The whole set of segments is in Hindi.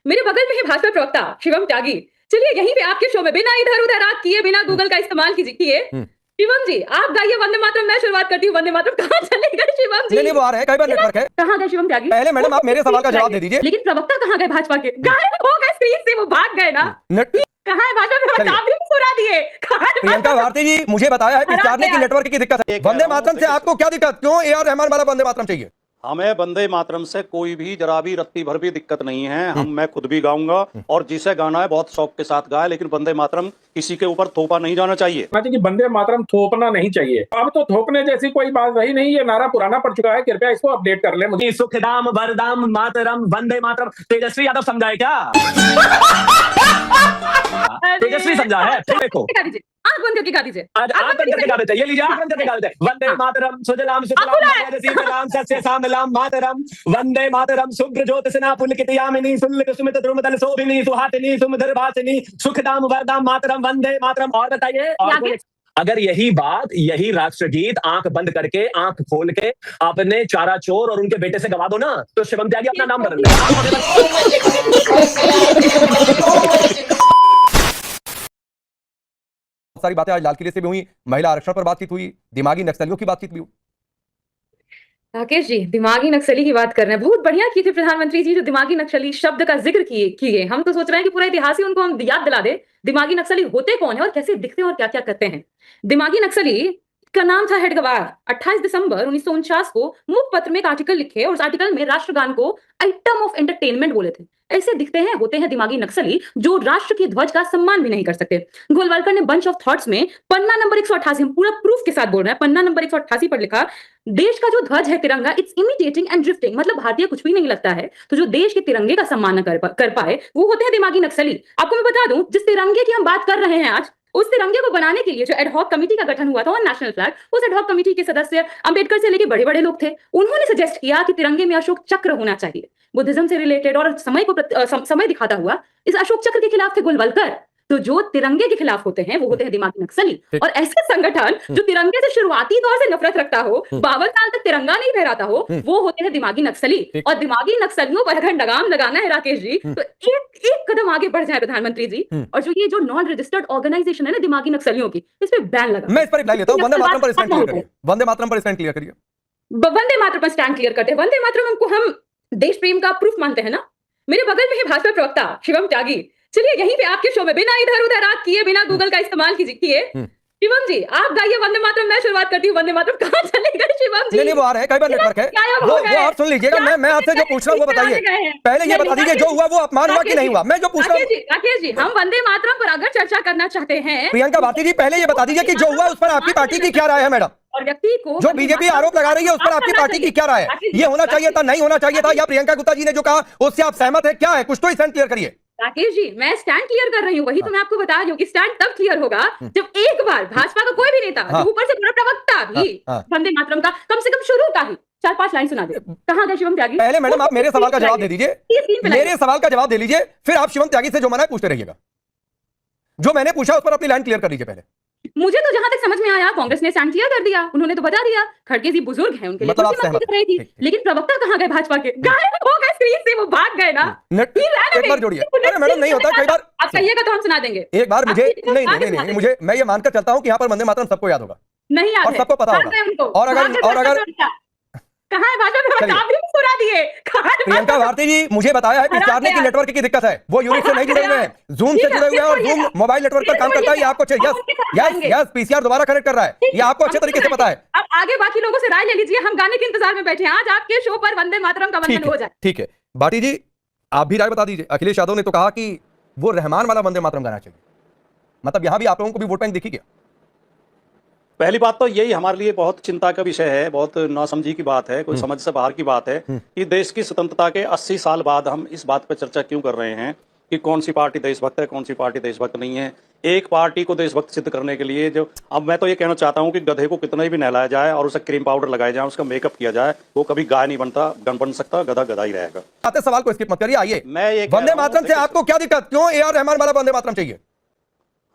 मेरे बगल में है भाजपा प्रवक्ता शिवम त्यागी। चलिए यहीं पे आपके शो में बिना इधर उधर रात किए, बिना गूगल का इस्तेमाल किए शिवम जी आप गाइए वंदे मातरम। मैं शुरुआत करती हूँ वंदे मातरम। कहाँ चले गए शिवम जी? नहीं वो आ रहे हैं, कई बार नेटवर्क है। कहाँ गए शिवम त्यागी? पहले मैडम आप मेरे सवाल का जवाब दे दीजिए। लेकिन प्रवक्ता कहाँ गए भाजपा के? गायब हो गए स्क्रीन से, वो भाग गए ना। कहाँ है भाजपा? आप भी मुस्कुरा दिए। प्रियंका भारती जी मुझे बताया है कि नेटवर्क की दिक्कत है। वंदे मातरम से आपको क्या दिक्कत? क्यों ए.आर. रहमान वाला वंदे मातरम चाहिए? हमें वंदे मातरम से कोई भी जरा भी रत्ती भर भी दिक्कत नहीं है। मैं खुद भी गाऊंगा और जिसे गाना है बहुत शौक के साथ गाए, लेकिन वंदे मातरम किसी के ऊपर थोपा नहीं जाना चाहिए। कि वंदे मातरम थोपना नहीं चाहिए। अब तो थोपने जैसी कोई बात रही नहीं, ये नारा पुराना पड़ चुका है। कृपया इसको अपडेट कर ले। मुझे सुखदाम वरदाम मातरम वंदे मातरम तेजस्वी यादव समझाए क्या? तेजस्वी समझा है? देखो आंख बंद करके गा दीजिए। आंख बंद करके गा देते, ये लीजिए आंख बंद करके गा देते। वंदे मातरम सुजलाम सुफलाम सस्य सामलाम मातरम वंदे मातरम शुभ्र ज्योतिषना पुलकितयामिनी सुल्लित सुमित द्रुमदल शोभिनी सुहासिनी सुमधुर भासिनी सुखदाम वरदाम मातरम वंदे मातरम। और बताइए, अगर यही बात, यही राष्ट्रगीत आंख बंद करके आंख खोल के आपने चारा चोर और उनके बेटे से गवा दो ना, तो शिवम त्यागी अपना नाम बदल सारी बातें आज लाल किले से भी हुई, महिला आरक्षण पर बातचीत हुई, दिमागी नक्सलियों की बातचीत भी हुई। राकेश जी दिमागी नक्सली की बात कर रहे हैं, बहुत बढ़िया की थी प्रधानमंत्री जी जो दिमागी नक्सली शब्द का जिक्र किए। हम तो सोच रहे हैं कि पूरा इतिहास ही उनको हम याद दिला दे, दिमागी नक्सली होते कौन है और कैसे दिखते हैं और क्या क्या करते हैं। दिमागी नक्सली का नाम था हेडगवार। 28 दिसंबर 1949 को मुखपत्र में एक आर्टिकल लिखे और उस आर्टिकल में राष्ट्रगान को आइटम ऑफ एंटरटेनमेंट बोले थे। ऐसे दिखते हैं, होते हैं दिमागी नक्सली जो राष्ट्र की ध्वज का सम्मान भी नहीं कर सकते। गोलवलकर ने बंच ऑफ थॉट्स में पन्ना नंबर 188, हम पूरा प्रूफ के साथ बोल रहे हैं, पन्ना नंबर 188 पर लिखा, देश का जो ध्वज है तिरंगा, इट्स इमिटेटिंग एंड ड्रिफ्टिंग, मतलब भारतीय कुछ भी नहीं लगता है। तो जो देश के तिरंगे का सम्मान न कर पाए वो होते हैं दिमागी नक्सली। आपको मैं बता दूं, जिस तिरंगे की हम बात कर रहे हैं आज, उस तिरंगे को बनाने के लिए जो एडहॉक कमेटी का गठन हुआ था और नेशनल फ्लैग, उस एडहॉक कमेटी के सदस्य अंबेडकर से लेके बड़े बड़े लोग थे। उन्होंने सजेस्ट किया कि तिरंगे में अशोक चक्र होना चाहिए, बुद्धिज्म से रिलेटेड और समय दिखाता हुआ। इस अशोक चक्र के खिलाफ थे गोलवलकर। तो जो तिरंगे के खिलाफ होते हैं वो होते हैं दिमागी नक्सली। और ऐसे संगठन जो तिरंगे से शुरुआती तौर से नफरत रखता हो, 52 साल तक तिरंगा नहीं फहराता हो, वो होते हैं दिमागी नक्सली। और दिमागी नक्सलियों पर अगर लगाम लगाना है राकेश जी, तो एक कदम आगे बढ़ जाए प्रधानमंत्री जी, और जो ये जो नॉन रजिस्टर्ड ऑर्गेनाइजेशन है ना दिमागी नक्सलियों की, इस पे बैन लगा। मैं इस पर रिप्लाई लेता हूं, वंदे मातरम पर स्टैंड क्लियर करिए। वंदे मातरम पर स्टैंड क्लियर करिए। वंदे मातरम पर स्टैंड क्लियर करते हैं। वंदे मातरम हमको हम देश प्रेम का प्रूफ मानते हैं ना। मेरे बगल में है भाजपा प्रवक्ता शिवम त्यागी। चलिए यहीं पे आपके शो में बिना इधर उधर रात किए, बिना गूगल का इस्तेमाल किए शिवम जी आप गाइए वंदे मातरम। मैं शुरुआत करती हूँ वंदे मातरम। कहाँ चले गए शिवम जी? नहीं वो आ रहे हैं, कई बार नेटवर्क है। वो आप सुन लीजिएगा, मैं आपसे जो पूछ रहा हूँ वो बताइए। पहले ये बता दीजिए जो हुआ वो अपमान हुआ कि नहीं हुआ। मैं जो पूछ रहा हूँ राकेश जी, हम वंदे मातरम पर अगर चर्चा करना चाहते हैं, प्रियंका भारती जी पहले ये बता दीजिए कि जो हुआ उस पर आपकी पार्टी की क्या राय है मैडम? और व्यक्ति को जो बीजेपी आरोप लगा रही है उस पर आपकी पार्टी की क्या राय है? ये होना चाहिए था, नहीं होना चाहिए था, या प्रियंका गुप्ता जी ने जो कहा उससे आप सहमत है? क्या है, कुछ तो स्टैंड क्लियर करिए। राकेश जी मैं स्टैंड क्लियर कर रही हूँ, वही तो मैं आपको बता रही हूँ कि स्टैंड तब क्लियर होगा जब एक बार भाजपा का कोई भी नेता, जो ऊपर से बड़ा प्रवक्ता भी वंदे मातरम का कम से कम शुरू का ही 4-5 लाइन सुना दे। कहाँ गए शिवम त्यागी? पहले मैडम आप मेरे सवाल का जवाब दे दीजिए, मेरे सवाल का जवाब दे लीजिए, फिर आप शिवम त्यागी से जो मना है पूछते रहिएगा। जो मैंने पूछा उस पर अपनी लाइन क्लियर कर लीजिए पहले। मुझे तो जहां तक समझ में आया कांग्रेस ने स्टैंड क्लियर कर दिया, उन्होंने तो बता दिया खड़गे जी बुजुर्ग हैं, उनके लिए कुछ रही थी। लेकिन प्रवक्ता कहाँ गए भाजपा के? गायब हो गए स्क्रीन से, वो भाग गए ना। एक बार जोड़िए। अरे मैडम नहीं होता, कई बार आप कहिएगा तो हम सुना देंगे। एक बार मुझे नहीं मुझे, मैं ये मानकर चलता हूँ कि यहाँ पर वंदे मातरम सबको याद होगा, नहीं याद और सबको पता होगा। और अगर कहाँ है भाजपा? आप भी मुस्कुरा दिए। प्रियंका भारती जी मुझे बताया है कि नेटवर्क की दिक्कत है, वो यूनिट से नहीं जुड़े हुए हैं, जूम से जुड़े हुए हैं, और जूम मोबाइल नेटवर्क पर काम करता है। ये आपको यस पीसीआर दोबारा कनेक्ट कर रहा है, ये आपको अच्छे तरीके से पता है। अब आगे बाकी लोगों से राय ले लीजिए, हम गाने के इंतजार में बैठे हैं। आज आपके शो पर वंदे मातरम का वंदन हो जाए। ठीक है भाटी जी आप भी राय बता दीजिए। अखिलेश यादव ने तो कहा कि वो रहमान वाला वंदे मातरम गाना चाहिए, मतलब यहां भी आप लोगों को भी वोट बैंक दिखी क्या? पहली बात तो यही हमारे लिए बहुत चिंता का विषय है, बहुत नासमझी की बात है, कोई समझ से बाहर की बात है कि देश की स्वतंत्रता के 80 साल बाद हम इस बात पर चर्चा क्यों कर रहे हैं कि कौन सी पार्टी देशभक्त है, कौन सी पार्टी देशभक्त नहीं है। एक पार्टी को देशभक्त सिद्ध करने के लिए जो अब मैं तो ये कहना चाहता हूँ कि गधे को कितना भी नहलाया जाए और उसे क्रीम पाउडर लगाया जाए, उसका मेकअप किया जाए, वो कभी गाय नहीं बन सकता, गधा गधा ही रहेगा। आते सवाल को स्किप मत करिए, आइए। मैं ये वंदे मातरम से आपको क्या दिक्कत? क्यों ए.आर. रहमान वाला वंदे मातरम चाहिए?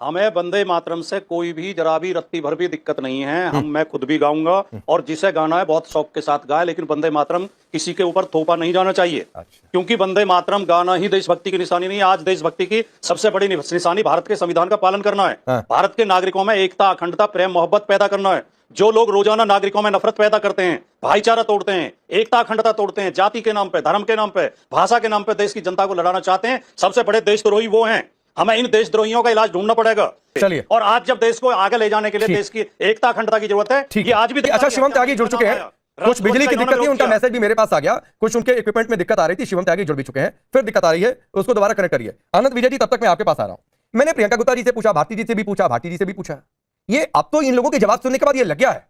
हमें वंदे मातरम से कोई भी जरा भी रत्ती भर भी दिक्कत नहीं है। मैं खुद भी गाऊंगा और जिसे गाना है बहुत शौक के साथ गाए, लेकिन वंदे मातरम किसी के ऊपर थोपा नहीं जाना चाहिए। क्योंकि वंदे मातरम गाना ही देशभक्ति की निशानी नहीं है। आज देशभक्ति की सबसे बड़ी निशानी भारत के संविधान का पालन करना है, भारत के नागरिकों में एकता, अखंडता, प्रेम, मोहब्बत पैदा करना है। जो लोग रोजाना नागरिकों में नफरत पैदा करते हैं, भाईचारा तोड़ते हैं, एकता अखंडता तोड़ते हैं, जाति के नाम पे, धर्म के नाम पे, भाषा के नाम पे देश की जनता को लड़ाना चाहते हैं, सबसे बड़े देशद्रोही वो हैं। हमें इन देशद्रोहियों का इलाज ढूंढना पड़ेगा। चलिए, और आज जब देश को आगे ले जाने के लिए देश की एकता अखंडता की जरूरत है, ये आज भी। अच्छा, शिवम त्यागी जुड़ चुके हैं। कुछ बिजली की दिक्कत थी, उनका मैसेज भी मेरे पास आ गया। कुछ उनके इक्विपमेंट में दिक्कत आ रही थी, शिवम त्यागी जुड़ भी चुके हैं। फिर दिक्कत आ रही है, उसको दोबारा कनेक्ट करिए। अनंत विजय जी, तब तक मैं आपके पास आ रहा हूं। मैंने प्रियंका गुप्ता जी से पूछा, भारती जी से भी पूछा, भारती जी से भी पूछा। ये अब तो इन लोगों के जवाब सुनने के बाद ये लग गया है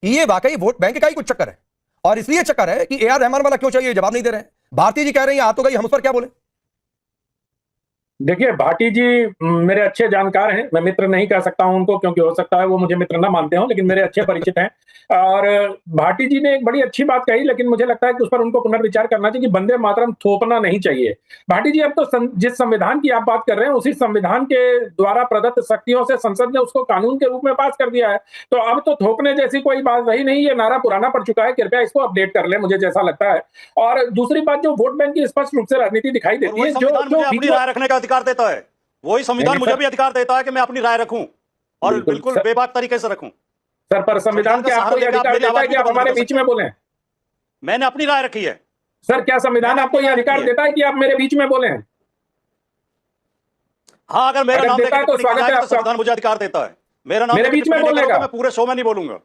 कि ये वाकई वोट बैंक का ही कुछ चक्कर है, और इसलिए चक्कर है कि AR रहमान वाला क्यों चाहिए, जवाब नहीं दे रहे हैं। भारती जी कह रहे हैं आ तो गई, हम उस पर क्या बोले? देखिए, भाटी जी मेरे अच्छे जानकार हैं। मैं मित्र नहीं कह सकता हूं उनको, क्योंकि हो सकता है वो मुझे मित्र ना मानते हो, लेकिन मेरे अच्छे परिचित हैं। और भाटी जी ने एक बड़ी अच्छी बात कही, लेकिन मुझे लगता है कि उस पर उनको पुनर्विचार करना चाहिए कि वंदे मातरम थोपना नहीं चाहिए। भाटी जी, अब तो जिस संविधान की आप बात कर रहे हैं, उसी संविधान के द्वारा प्रदत्त शक्तियों से संसद ने उसको कानून के रूप में पास कर दिया है। तो अब तो थोपने जैसी कोई बात रही नहीं, ये नारा पुराना पड़ चुका है। कृपया इसको अपडेट कर ले, मुझे जैसा लगता है। और दूसरी बात, जो वोट बैंक की स्पष्ट रूप से राजनीति दिखाई देती है, जो अपनी राय रखने का अधिकार देता है, वही संविधान मुझे भी अधिकार देता है कि मैं अपनी राय रखूं और बिल्कुल बेबाक तरीके से रखूं। सर, पर संविधान के आपको यह अधिकार देता है कि आप हमारे बीच में बोलें? मैंने अपनी राय रखी है। सर, क्या संविधान आपको यह अधिकार देता है कि आप मेरे बीच में बोलें? हाँ, अगर मेरा नाम देता है तो स्वागत है। संविधान मुझे अधिकार देता है। मेरा नाम मेरे बीच में बोलने का, मैं पूरे शो में नहीं बोलूंगा।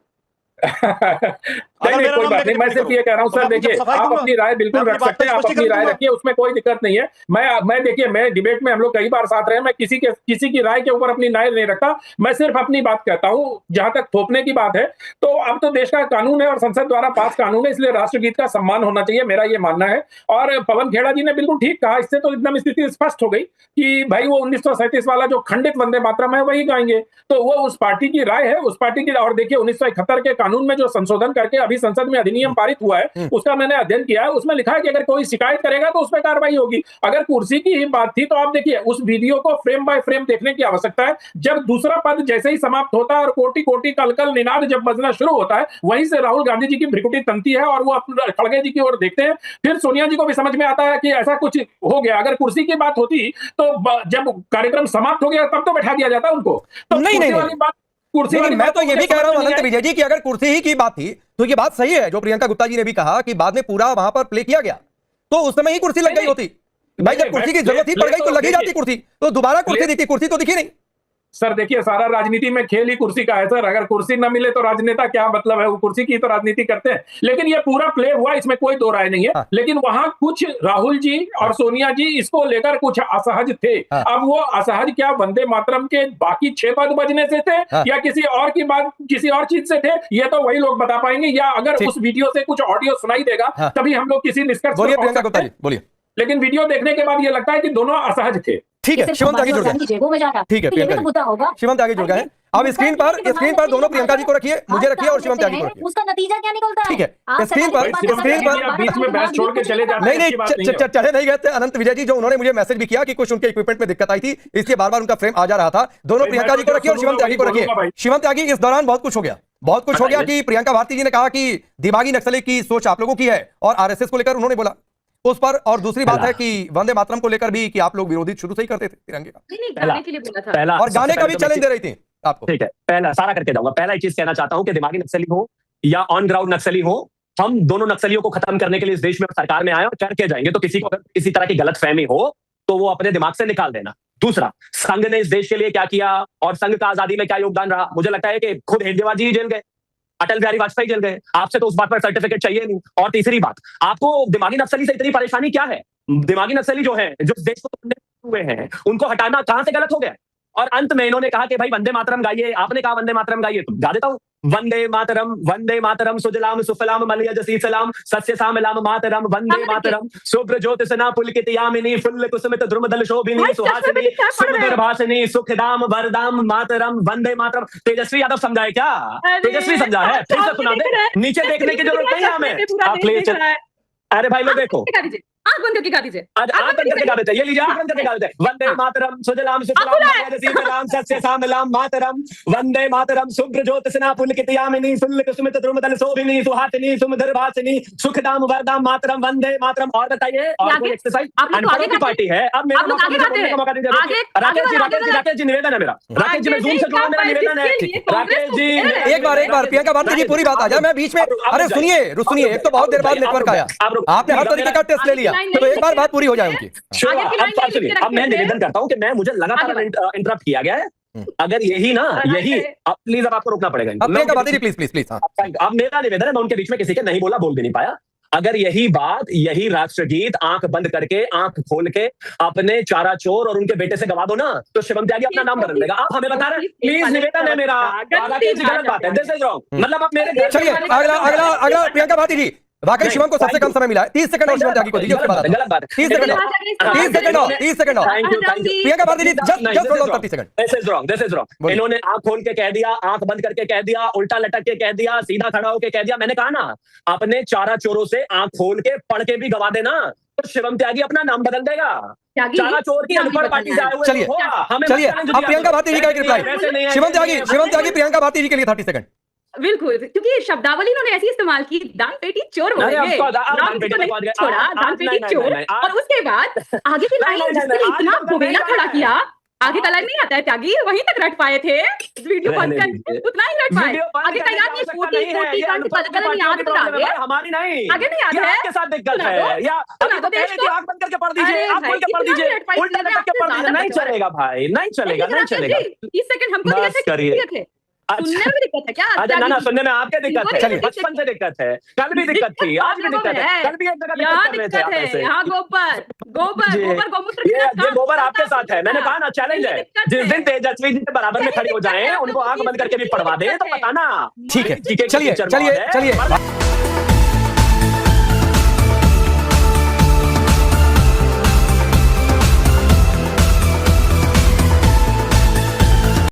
नहीं, कोई बात नहीं। मैं सिर्फ ये कह रहा हूं सर, देखिए, आप अपनी राय बिल्कुल रख सकते हैं, आप अपनी राय रखिए, उसमें कोई दिक्कत नहीं है। मैं देखिए, मैं डिबेट में हम लोग कई बार साथ रहे, मैं किसी की राय के ऊपर अपनी राय नहीं रखता। मैं सिर्फ अपनी बात कहता हूं। जहां तक थोपने की बात है, तो अब तो देश का कानून है और संसद द्वारा पास कानून है, इसलिए राष्ट्रगीत का सम्मान होना चाहिए, मेरा ये मानना है। और पवन खेड़ा जी ने बिल्कुल ठीक कहा, इससे तो एकदम स्थिति स्पष्ट हो गई कि भाई वो 1937 वाला जो खंडित वंदे मातरम है वही गाएंगे। तो वो उस पार्टी की राय है, उस पार्टी की। और देखिए, 1971 के कानून में जो संशोधन करके अभी संसद में अधिनियम पारित हुआ है, उसका मैंने अध्ययन किया है। उसमें लिखा है कि अगर कोई शिकायत करेगा तो उस पर कार्रवाई होगी। अगर कुर्सी की ही बात थी, तो आप देखिए, उस वीडियो को फ्रेम बाय फ्रेम देखने की आवश्यकता है। जब दूसरा पद जैसे ही समाप्त होता है और कोटि कोटि कलकल निनाद जब बजना शुरू होता है, वहीं से राहुल गांधी जी की भ्रिकुटी तनती है और वो खड़गे जी की ओर देखते हैं। फिर सोनिया जी को भी समझ में आता है कि ऐसा कुछ हो गया। अगर कुर्सी की बात होती तो जब कार्यक्रम समाप्त हो गया तब तो बैठा दिया जाता उनको। तो नहीं, वाली बात, कुर्सी वाली मैं बात तो ये भी कह रहा हूं अनंत विजय जी कि अगर कुर्सी ही की बात थी तो ये बात सही है जो प्रियंका गुप्ता जी ने भी कहा कि बाद में पूरा वहां पर प्ले किया गया, तो उस समय ही कुर्सी लग गई होती। भाई, जब कुर्सी की जरूरत ही पड़ गई तो लगी जाती कुर्सी, तो दोबारा कुर्सी दिखती, कुर्सी तो दिखी नहीं। सर देखिए, सारा राजनीति में खेल ही कुर्सी का है सर। अगर कुर्सी न मिले तो राजनेता क्या मतलब है, वो कुर्सी की तो राजनीति करते हैं। लेकिन ये पूरा प्ले हुआ, इसमें कोई दो राय नहीं है। लेकिन वहां कुछ राहुल जी और सोनिया जी इसको लेकर कुछ असहज थे। अब वो असहज क्या वंदे मातरम के बाकी 6 पद बजने से थे या किसी और की बात, किसी और चीज से थे, ये तो वही लोग बता पाएंगे। या अगर उस वीडियो से कुछ ऑडियो सुनाई देगा तभी हम लोग किसी निष्कर्ष पर पहुंच सकते हैं। बोलिए। लेकिन वीडियो देखने के बाद ये लगता है कि दोनों असहज थे। ठीक है, शिवम त्यागी जुड़ गए। ठीक है, प्रियंका, शिवम त्यागी जुड़ गए। अब स्क्रीन पर दोनों प्रियंका जी को रखिए, मुझे रखिए और शिवम त्यागी को रखिए। उसका नतीजा क्या निकलता है? ठीक है, स्क्रीन पर बीच में बहस छोड़ के चले जाते हैं। नहीं, चले नहीं गए थे अनंत विजय जी, जो उन्होंने मुझे मैसेज भी किया कि कुछ उनके इक्विपमेंट में दिक्कत आई थी, इसलिए बार बार उनका फ्रेम आ जा रहा था। दोनों प्रियंका जी को रखिए और शिवम त्यागी को रखिए। शिवम त्यागी, इस दौरान बहुत कुछ हो गया कि प्रियंका भारती जी ने कहा कि दिमागी नक्सली की सोच आप लोगों की है और आरएसएस को लेकर उन्होंने बोला उस पर। और दूसरी बात है कि वंदे मातरम को लेकर भी कि आप लोग विरोधी शुरू से ही करते थे तिरंगे का, गाने के लिए बोला था और गाने का भी चैलेंज दे रही थी आपको। ठीक है, पहला सारा करके जाऊंगा। पहला एक चीज कहना चाहता हूं कि दिमागी नक्सली हो या ऑन ग्राउंड नक्सली हो, हम दोनों नक्सलियों को खत्म करने के लिए इस देश में सरकार में आए और करके जाएंगे। तो किसी को अगर किसी तरह की गलतफहमी हो तो वो अपने दिमाग से निकाल देना। दूसरा, संघ ने इस देश के लिए क्या किया और संघ का आजादी में क्या योगदान रहा, मुझे लगता है कि खुद हेडगेवार जी जेल गए, अटल बिहारी वाजपेयी जेल गए, आपसे तो उस बात पर सर्टिफिकेट चाहिए नहीं। और तीसरी बात, आपको दिमागी नक्सली से इतनी परेशानी क्या है? दिमागी नक्सली जो है, जो देश को तोड़ने हुए हैं, उनको हटाना कहां से गलत हो गया? और अंत में इन्होंने कहा कि भाई वंदे मातरम गाइए, आपने कहा वंदे मातरम गाइए, तो गा देता हूं। वंदे मातरम सुजलाम सुफलाम मलयज सलाम सस्य सामलाम मातरम वंदे मातरम शुभ्र ज्योतिषना पुलकित यामिनी फुल्ल कुसुमित द्रुमदल शोभिनी सुहासिनी सुमधुर भाषिनी सुखदाम वरदाम मातरम वंदे मातरम। तेजस्वी यादव समझा है क्या? तेजस्वी समझा है? फिर से सुना दे, नीचे देखने की जरूरत नहीं है हमें। आप प्लीज, अरे भाई लोग देखो, आंख बंद करके गा दीजिए। आज आंख बंद करके गा देते हैं। ये लीजिए आंख बंद करके गा देते हैं। वंदे मातरम सुजलाम सुफलाम मलयजशीतलाम सस्य श्यामलाम मातरम वंदे मातरम शुभ्रज्योत्स्ना पुलकितयामिनी सुल्लकुसुमित द्रुमदल शोभिनी सुहासिनी सुमधुर भासिनी सुखदाम वरदाम मातरम वंदे मातरम। और बताइए और कोई एक्सरसाइज? अनपढ़ों की पार्टी है। अब मेरा मौका मुझे बोलने का मौका दीजिए। राकेश जी निवेदन है मेरा। राकेश जी मैं जूम से जुड़ा, मेरा निवेदन है। राकेश जी एक बार प्रियंका भारती जी पूरी बात आ जाए, मैं बीच में, अरे सुनिए, एक तो बहुत देर बाद नेटवर्क आया, आपने हर तरीके का टेस्ट ले लिया, तो एक बार बात पूरी हो जाए उनकी। अब मैं निवेदन करता हूं कि मैं मुझे लगातार इंटरप्ट किया गया है। अगर यही ना यही प्लीज अब आपको रोकना पड़ेगा। अब प्रियंका भारती जी प्लीज। अब मेरा निवेदन है, मैं उनके बीच में किसी के नहीं बोला, बोल भी नहीं पाया। अगर यही बात, यही राष्ट्रगीत आंख बंद करके आंख खोल के अपने चारा चोर और उनके बेटे से गवा दो ना, तो शिवम त्यागी अपना नाम बदल देगा। आप हमें बता रहे हैं, प्लीज निवेदन है मेरा। गलत बात है, दिस इज रॉन्ग। मतलब आप मेरे चलिए अगला प्रियंका भारती जी, वाकई शिवम को सबसे कम समय मिला है, 30 सेकंड और शिवम त्यागी को दीजिए, उसके बाद गलत बात है। 30 सेकंड और thank you Priyanka Bharti ji just 30 second. This is wrong. इन्होंने आंख खोल के कह दिया, आंख बंद करके कह दिया, उल्टा लटक के कह दिया, सीधा खड़ा होके कह दिया। मैंने कहा ना, अपने चारा चोरों से आंख खोल के पढ़ के भी गवा देना, तो शिवम त्यागी अपना नाम बदल देगा। चारा चोर की अनपढ़ पार्टी से आए हुए। चलिए अब प्रियंका भारती जी का एक रिप्लाई, शिवम त्यागी प्रियंका भारती जी के लिए 30 सेकंड। बिल्कुल, क्योंकि शब्दावली इन्होंने ऐसी इस्तेमाल की, दान पेटी चोर बोलेंगे, दान पेटी चोर, और उसके बाद आगे की लाइन इतना गोबेला खड़ा किया, आगे का लाइन नहीं आता है त्यागी, वहीं तक रट पाए थे, वीडियो बंद करके उतना ही रट पाए। आगे का याद नहीं, छोटी कलर याद तो आगे हमारी नहीं, आगे नहीं याद है, आपके साथ दिक्कत है। या अभी तो कह रही थी आंख बंद करके पढ़ दीजिए, आप खोल के पढ़ दीजिए, उल्टा लटक के पढ़ दीजिए। नहीं चलेगा भाई, नहीं चलेगा। 30 सेकंड हमको दिए थे, सुनने में दिक्कत है क्या? अच्छा ना सुनने में आपके दिक्कत है, बचपन से दिक्कत है, कल भी दिक्कत थी, आज भी दिक्कत है, कल भी एक जगह दिक्कत है। यहाँ गोबर ये गोबर आपके साथ है। मैंने कहा ना, चैलेंज है, जिस दिन तेजस्वी जी के बराबर में खड़ी हो जाए, उनको आंख बंद करके भी पढ़वा दे, तो बताना। ठीक है, चलिए